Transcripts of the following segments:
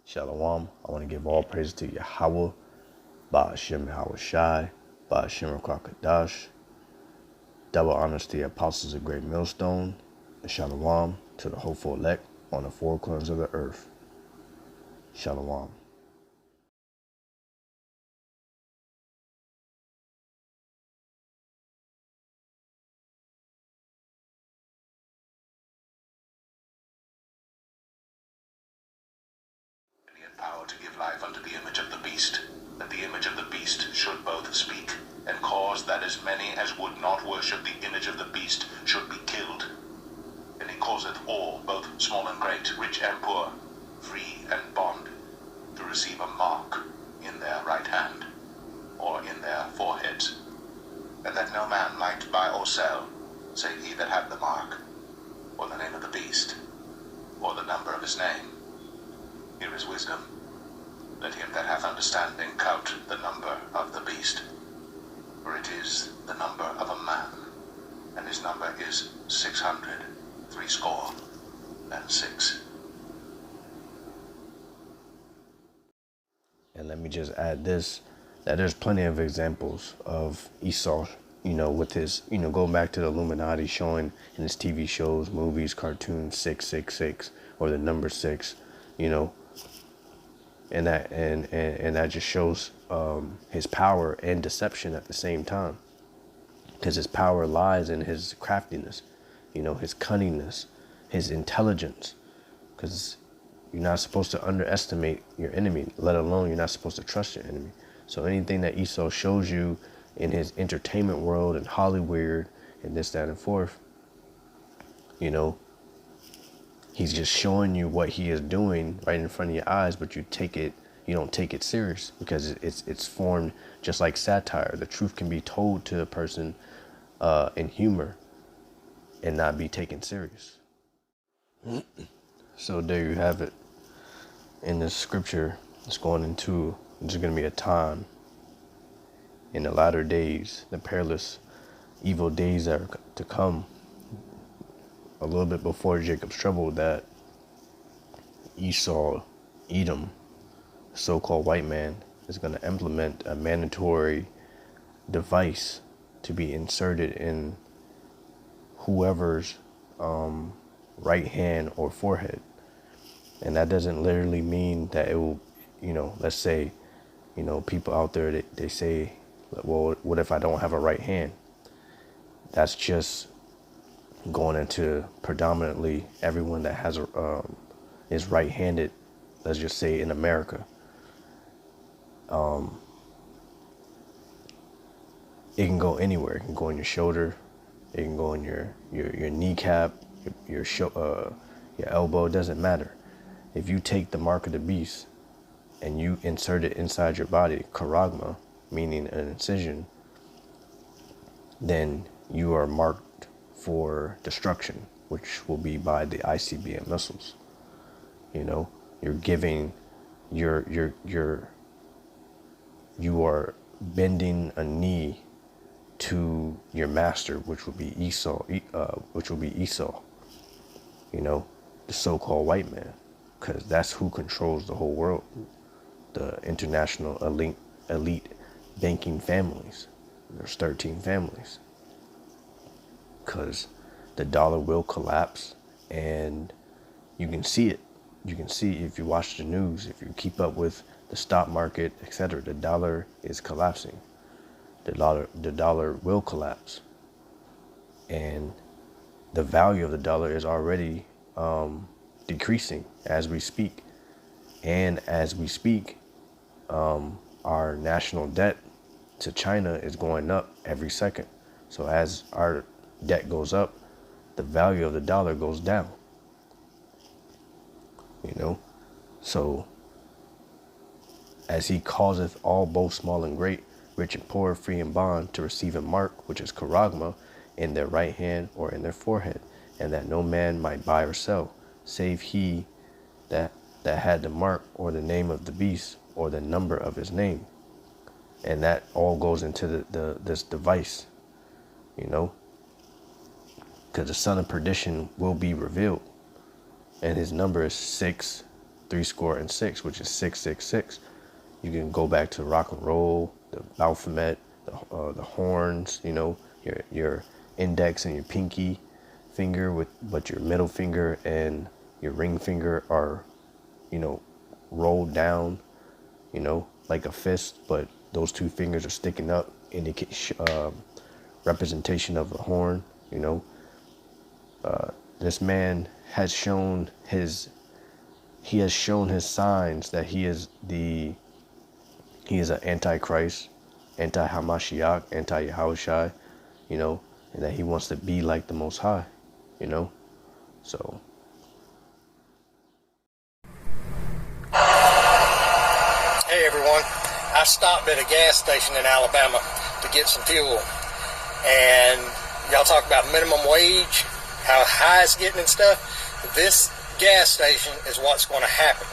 Shalom. I want to give all praise to Yahweh, Ba'ashem Yahweh Shai, Ba'ashem Rakakadash. Double honors to the apostles of Great Millstone, and Shalom to the hopeful elect on the four corners of the earth. Shalom. And he had power to give life unto the image of the beast, that the image of the beast should both speak, and cause that as many as would not worship the image of the beast should be killed. And he causeth all, both small and great, rich and poor, free and bond, to receive a mark in their right hand, or in their foreheads, and that no man might buy or sell, save he that had the mark, or the name of the beast, or the number of his name. Here is wisdom. Let him that hath understanding count the number of the beast, for it is the number of a man, and his number is 666. And let me just add this, that there's plenty of examples of Esau, with his, going back to the Illuminati showing in his TV shows, movies, cartoons, 666, or the number 6, and that just shows his power and deception at the same time, because his power lies in his craftiness, his cunningness, his intelligence, because you're not supposed to underestimate your enemy, let alone you're not supposed to trust your enemy. So anything that Esau shows you in his entertainment world and Hollywood and this, that, and fourth, he's just showing you what he is doing right in front of your eyes, but you don't take it serious, because it's formed just like satire. The truth can be told to a person in humor and not be taken serious. So there you have it. In this scripture, it's going to be a time in the latter days, the perilous, evil days that are to come, a little bit before Jacob's trouble, that Esau, Edom, so-called white man, is going to implement a mandatory device to be inserted in whoever's right hand or forehead. And that doesn't literally mean that it will, let's say, people out there, they say, well, what if I don't have a right hand? That's just going into predominantly everyone that has is right-handed, let's just say in America. It can go anywhere. It can go in your shoulder. It can go in your kneecap, your elbow. It doesn't matter. If you take the mark of the beast and you insert it inside your body, charagma, meaning an incision, then you are marked for destruction, which will be by the ICBM missiles. You're giving you are bending a knee to your master, which will be Esau, the so-called white man, because that's who controls the whole world, the international elite banking families. There's 13 families, because the dollar will collapse, and you can see it. You can see if you watch the news, if you keep up with the stock market, etc. The dollar is collapsing. The dollar will collapse, and the value of the dollar is already decreasing as we speak. And as we speak, our national debt to China is going up every second. So as our debt goes up, the value of the dollar goes down. So as he causeth all, both small and great, rich and poor, free and bond, to receive a mark, which is charagma, in their right hand or in their forehead, and that no man might buy or sell, save he that had the mark, or the name of the beast, or the number of his name. And that all goes into this device, because the son of perdition will be revealed, and his number is 666. threescore and 6, which is 666. You can go back to rock and roll, the Baphomet, the horns, you know, your index and your pinky finger but your middle finger and your ring finger are, you know, rolled down, you know, like a fist, but those two fingers are sticking up, indicate representation of the horn, you know. This man has shown his signs that he is an antichrist, anti-Hamashiach, anti-Yahushai, you know, and that he wants to be like the Most High, you know. So hey everyone, I stopped at a gas station in Alabama to get some fuel, and y'all talk about minimum wage, how high it's getting and stuff. This gas station is what's going to happen.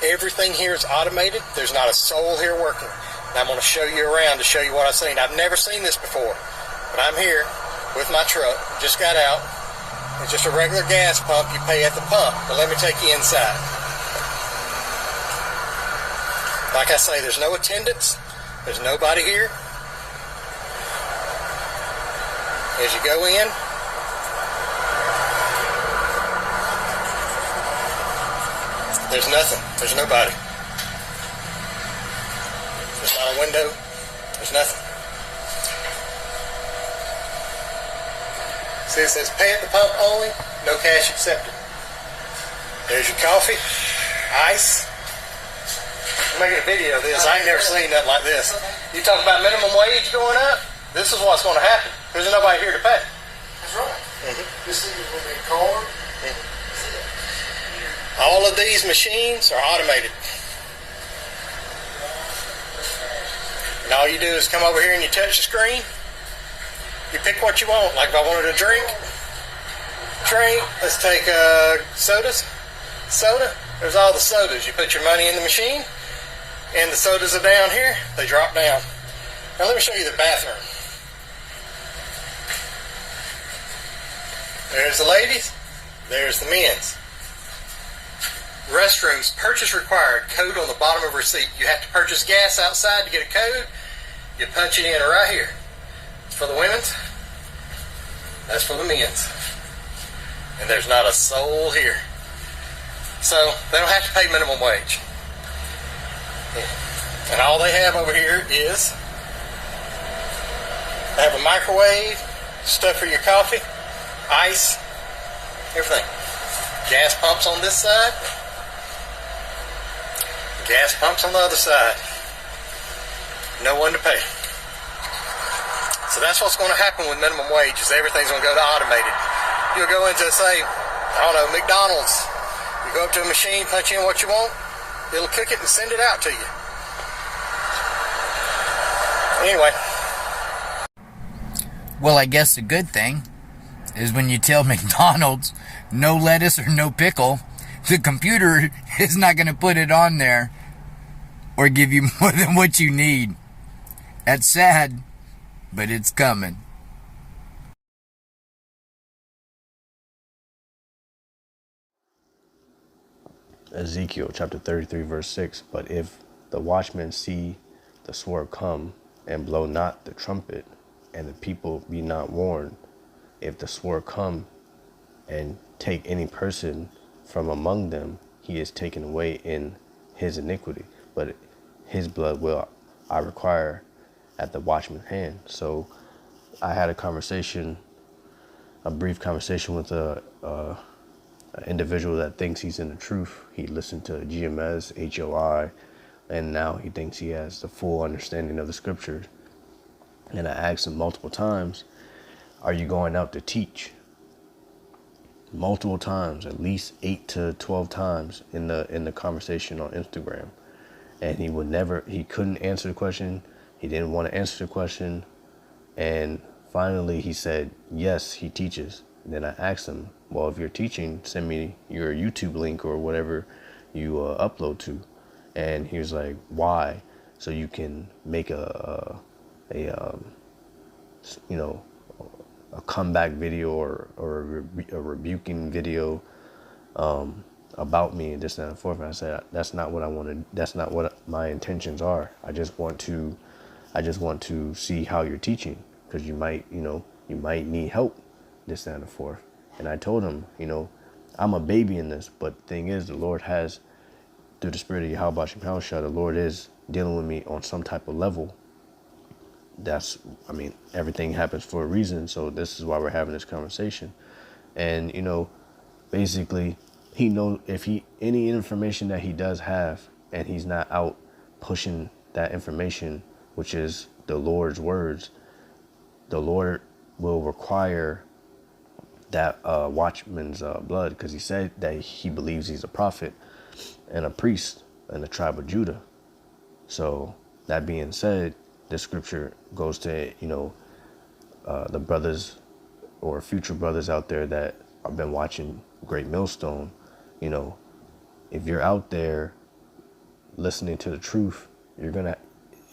Everything here is automated. There's not a soul here working. And I'm going to show you around to show you what I've seen. I've never seen this before, but I'm here with my truck. Just got out. It's just a regular gas pump. You pay at the pump. But let me take you inside. Like I say, there's no attendants. There's nobody here. As you go in, there's nothing. There's nobody. There's not a window. There's nothing. See, it says pay at the pump only, no cash accepted. There's your coffee, ice. I'm making a video of this. I ain't never seen nothing like this. You talk about minimum wage going up? This is what's going to happen. There's nobody here to pay. That's right. Mm-hmm. This thing is going to be a card. All of these machines are automated. And all you do is come over here and you touch the screen. You pick what you want. Like if I wanted a drink, let's take soda. There's all the sodas. You put your money in the machine, and the sodas are down here. They drop down. Now let me show you the bathroom. There's the ladies. There's the men's. Restrooms, purchase required. Code on the bottom of receipt. You have to purchase gas outside to get a code. You punch it in right here. It's for the women's. That's for the men's. And there's not a soul here. So they don't have to pay minimum wage. And all they have over here is they have a microwave, stuff for your coffee, ice, everything. Gas pumps on this side. Gas pumps on the other side. No one to pay. So that's what's going to happen with minimum wage, is everything's going to go to automated. You'll go into, say, I don't know, McDonald's. You go up to a machine, punch in what you want, it'll cook it and send it out to you. Anyway. Well, I guess the good thing is when you tell McDonald's no lettuce or no pickle, the computer is not going to put it on there or give you more than what you need. That's sad, but it's coming. Ezekiel chapter 33 verse 6, but if the watchmen see the sword come and blow not the trumpet, and the people be not warned, if the sword come and take any person from among them, he is taken away in his iniquity, but his blood will I require at the watchman's hand. So I had a brief conversation with an individual that thinks he's in the truth. He listened to GMS, HOI, and now he thinks he has the full understanding of the scriptures. And I asked him multiple times, are you going out to teach? Multiple times, at least 8 to 12 times in the conversation on Instagram. And he couldn't answer the question. He didn't want to answer the question. And finally he said, yes, he teaches. And then I asked him, well, if you're teaching, send me your YouTube link or whatever you upload to. And he was like, why? So you can make a comeback video or a rebuking video. about me and this and that and forth. And I said, that's not what I want to, that's not what my intentions are. I just want to see how you're teaching, because you might, you might need help, this and that and forth. And I told him, I'm a baby in this, but the thing is, the Lord has, through the spirit of Yahweh Shem Shah, the Lord is dealing with me on some type of level. Everything happens for a reason. So this is why we're having this conversation. And, basically, he knows if any information that he does have, and he's not out pushing that information, which is the Lord's words, the Lord will require that watchman's blood, because he said that he believes he's a prophet and a priest in the tribe of Judah. So that being said, the scripture goes to, the brothers or future brothers out there that have been watching Great Millstone, if you're out there listening to the truth, you're going to,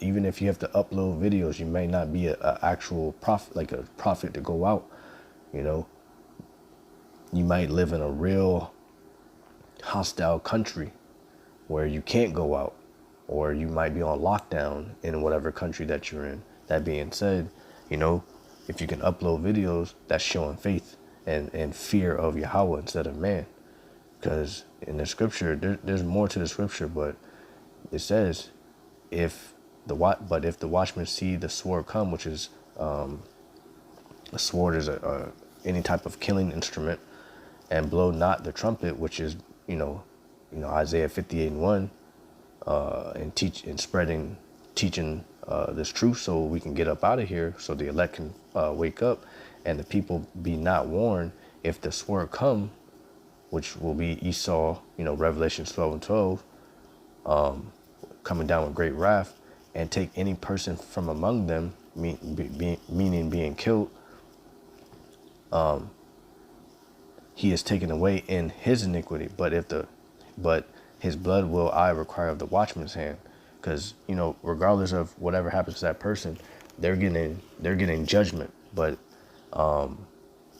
even if you have to upload videos, you may not be a actual prophet, like a prophet to go out, you might live in a real hostile country where you can't go out, or you might be on lockdown in whatever country that you're in. That being said, if you can upload videos, that's showing faith and fear of Yahweh instead of man. Because in the scripture, there's more to the scripture, but it says, if the watchmen see the sword come, which is a sword is any type of killing instrument, and blow not the trumpet, which is Isaiah 58:1, and teaching this truth, so we can get up out of here, so the elect can wake up, and the people be not warned. If the sword come, which will be Esau, Revelation 12:12, coming down with great wrath, and take any person from among them, meaning being killed, he is taken away in his iniquity. But his blood will I require of the watchman's hand. Because, regardless of whatever happens to that person, they're getting judgment. But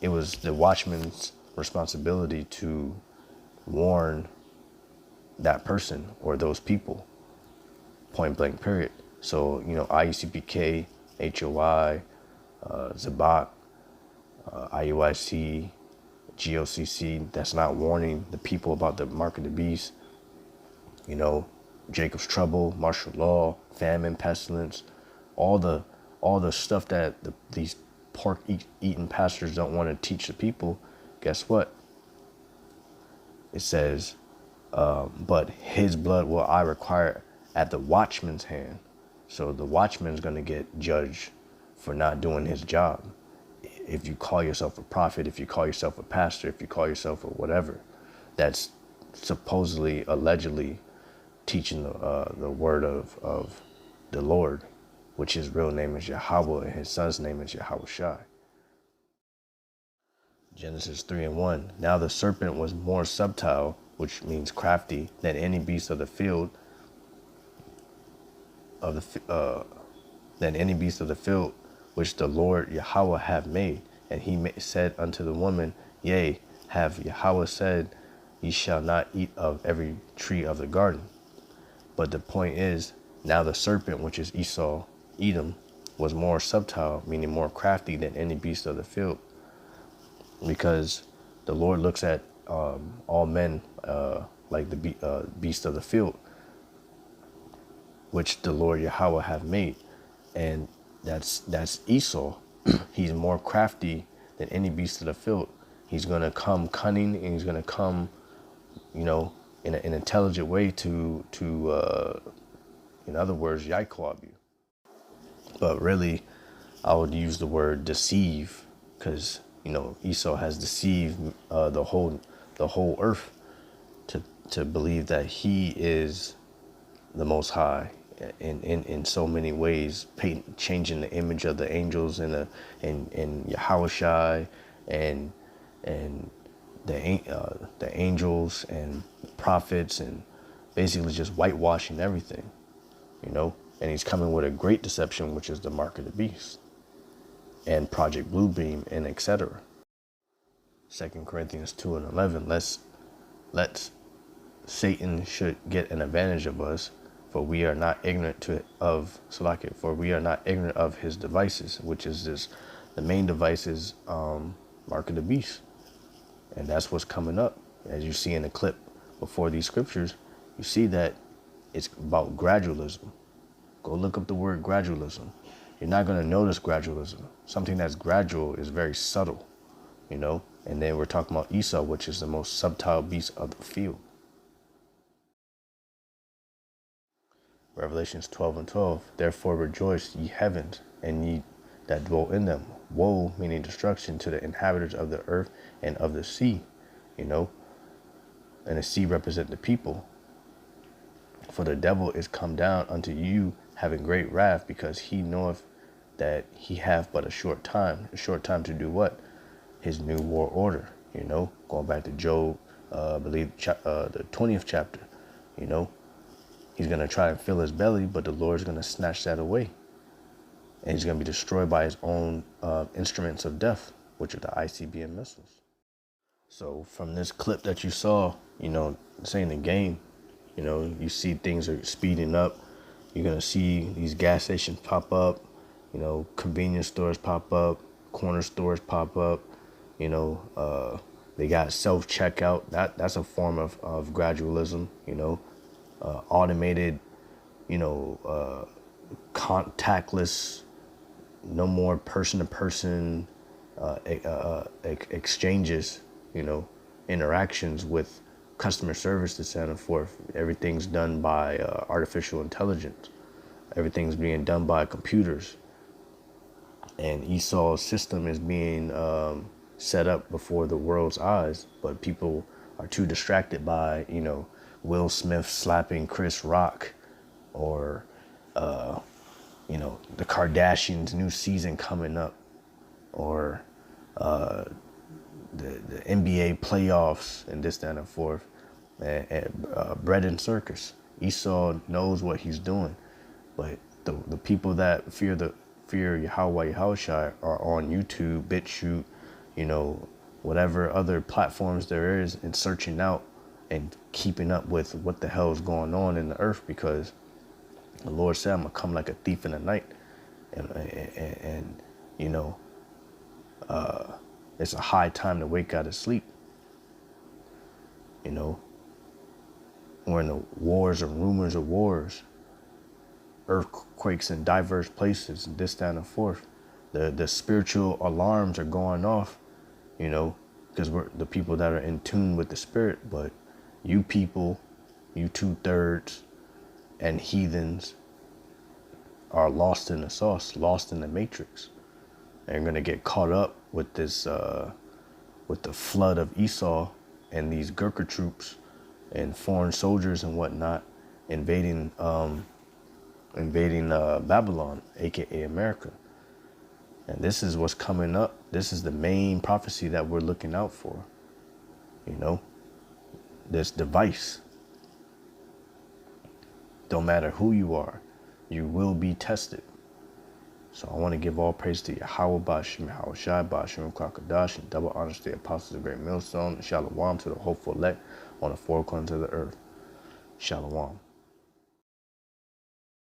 it was the watchman's responsibility to warn that person or those people, point blank, period. So, IUCPK, HOI, Zabak, IUIC, GOCC, that's not warning the people about the mark of the beast, Jacob's trouble, martial law, famine, pestilence, all the stuff that these pork eating pastors don't want to teach the people. Guess what? It says, but his blood will I require at the watchman's hand. So the watchman's going to get judged for not doing his job. If you call yourself a prophet, if you call yourself a pastor, if you call yourself a whatever, that's supposedly, allegedly teaching the word of the Lord, which his real name is Yahweh and his son's name is Yahweh Shai. Genesis 3:1. Now the serpent was more subtle, which means crafty, than any beast of the field, which the Lord Yahweh have made. And he said unto the woman, Yea, have Yahweh said, Ye shall not eat of every tree of the garden. But the point is, now the serpent, which is Esau, Edom, was more subtle, meaning more crafty than any beast of the field. Because the Lord looks at all men like the beast of the field, which the Lord Yahweh have made. And that's Esau. He's more crafty than any beast of the field. He's going to come cunning, and he's going to come, in an intelligent way to in other words, Yaikob you. But really, I would use the word deceive, because, Esau has deceived the whole earth to believe that he is the Most High in so many ways, changing the image of the angels and Yahweh Shai and the angels and prophets, and basically just whitewashing everything, and he's coming with a great deception, which is the mark of the beast and Project Bluebeam and etc. 2 Corinthians 2:11. Let's Satan should get an advantage of us, for we are not ignorant for we are not ignorant of his devices, which is the main device is mark of the beast. And that's what's coming up. As you see in the clip before these scriptures, you see that it's about gradualism. Go look up the word gradualism. You're not going to notice gradualism. Something that's gradual is very subtle, you know. And then we're talking about Esau, which is the most subtle beast of the field. Revelations 12:12. Therefore rejoice, ye heavens, and ye that dwell in them. Woe, meaning destruction, to the inhabitants of the earth and of the sea, you know. And the sea represent the people. For the devil is come down unto you, having great wrath, because he knoweth that he hath but a short time to do what? His new war order, you know. Going back to Job, I believe the 20th chapter, you know. He's going to try and fill his belly, but the Lord's going to snatch that away. And he's going to be destroyed by his own instruments of death, which are the ICBM missiles. So from this clip that you saw, you know, saying the game, you know, you see things are speeding up. You're going to see these gas stations pop up, you know, convenience stores pop up, corner stores pop up, you know, they got self-checkout. That's a form of gradualism, you know. Automated, you know, contactless, no more person-to-person exchanges, you know, interactions with customer service and so forth. Everything's done by artificial intelligence. Everything's being done by computers. And Esau's system is being set up before the world's eyes, but people are too distracted by, you know, Will Smith slapping Chris Rock, or, you know, the Kardashians' new season coming up, or the NBA playoffs and this, that, and forth, and bread and circus. Esau knows what he's doing, but the people that fear Yahweh Yahushai are on YouTube, BitChute, you know, whatever other platforms there is, and searching out and keeping up with what the hell is going on in the earth, because the Lord said, I'm going to come like a thief in the night. And you know, it's a high time to wake out of sleep. You know, we're in the wars and rumors of wars, earthquakes in diverse places, and this, that, and forth. The spiritual alarms are going off, you know, because we're the people that are in tune with the spirit. But you people, you 2/3 and heathens, are lost in the sauce, lost in the matrix. And you're gonna get caught up with this, with the flood of Esau and these Gurkha troops and foreign soldiers and whatnot invading Babylon, aka America. And this is what's coming up. This is the main prophecy that we're looking out for. You know, this device. Don't matter who you are, you will be tested. So I want to give all praise to Yahweh Bashim, Yahweh Shai, Bashim, Kakadash, and double honors to the apostles of the great millstone, and Shalom to the hopeful elect on the four corners of the earth. Shalom.